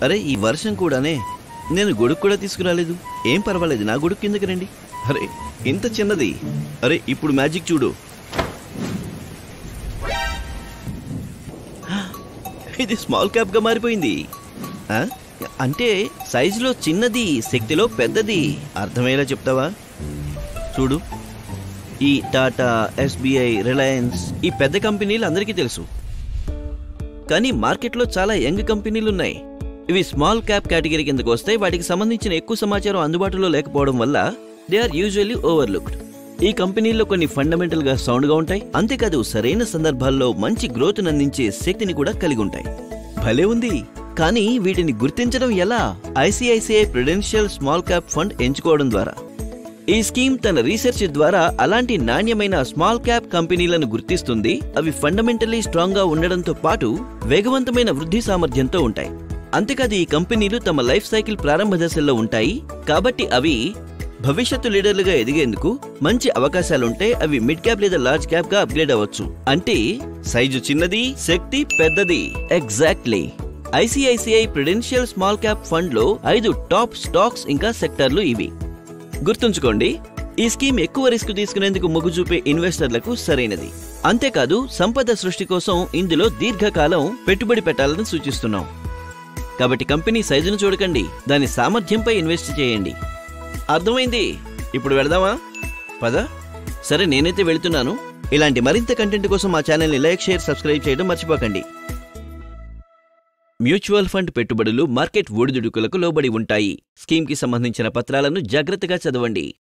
అరే ఈ వర్షం కూడానే నేను గొడుగు కూడా తీసుకురాలేదు. ఏం పర్వాలేదు, నా గొడుగు కిందకి రండి. అరే ఇంత చిన్నది. అరే ఇప్పుడు మ్యాజిక్ చూడు. ఇది స్మాల్ క్యాప్ గా మారిపోయింది. అంటే సైజులో చిన్నది, శక్తిలో పెద్దది. అర్థమయ్యేలా చెప్తావా? చూడు, ఈ టాటా, ఎస్బీఐ, రిలయన్స్ ఈ పెద్ద కంపెనీలు అందరికీ తెలుసు. కానీ మార్కెట్లో చాలా యంగ్ కంపెనీలున్నాయి. ఇవి స్మాల్ క్యాప్ కేటగిరీ కిందకు వస్తాయి. వాటికి సంబంధించిన ఎక్కువ సమాచారం అందుబాటులో లేకపోవడం వల్ల దే ఆర్ యూజువల్లీ ఓవర్లుక్డ్. ఈ కంపెనీల్లో కొన్ని ఫండమెంటల్ గా సౌండ్ గా ఉంటాయి. అంతేకాదు సరైన సందర్భాల్లో మంచి గ్రోత్ అందించే శక్తిని కూడా కలిగి ఉంటాయి. భలే ఉంది. కానీ వీటిని గుర్తించడం ఎలా? ICICI Prudential small cap fund ఎంచుకోవడం ద్వారా. ఈ స్కీమ్ తన రీసెర్చ్ ద్వారా అలాంటి నాణ్యమైన స్మాల్ క్యాప్ కంపెనీలను గుర్తిస్తుంది. అవి ఫండమెంటల్లీ స్ట్రాంగ్ గా ఉండడంతో పాటు వేగవంతమైన వృద్ధి సామర్థ్యంతో ఉంటాయి. అంతేకాదు ఈ కంపెనీలు తమ లైఫ్ సైకిల్ ప్రారంభ దశల్లో ఉంటాయి. కాబట్టి అవి భవిష్యత్తు లీడర్లుగా ఎదిగేందుకు మంచి అవకాశాలుంటే అవి మిడ్ క్యాప్ లేదా లార్జ్ క్యాప్ గా అప్గ్రేడ్ అవ్వచ్చు. అంటే సైజు చిన్నది, శక్తి పెద్దది. Exactly. ICICI Prudential small cap fund లో 5 టాప్ స్టాక్స్ ఇంకా సెక్టార్లు ఇవి. గుర్తుంచుకోండి, ఈ స్కీమ్ ఎక్కువ రిస్క్ తీసుకునేందుకు మొగ్గు చూపే ఇన్వెస్టర్లకు సరైనది. అంతేకాదు సంపద సృష్టి కోసం ఇందులో దీర్ఘకాలం పెట్టుబడి పెట్టాలని సూచిస్తున్నాం. కాబట్టి కంపెనీ సైజును చూడకండి, దాని సామర్థ్యంపై ఇన్వెస్ట్ చేయండి. అర్థమైంది? ఇప్పుడు వెళదామా? పద. సరే, నేనైతే వెళుతున్నాను. ఇలాంటి మరింత కంటెంట్ కోసం మా ఛానల్ని లైక్, షేర్, సబ్స్క్రైబ్ చేయడం మర్చిపోకండి. మ్యూచువల్ ఫండ్ పెట్టుబడులు మార్కెట్ ఒడిదుడుకులకు లోబడి ఉంటాయి. స్కీమ్కి సంబంధించిన పత్రాలను జాగ్రత్తగా చదవండి.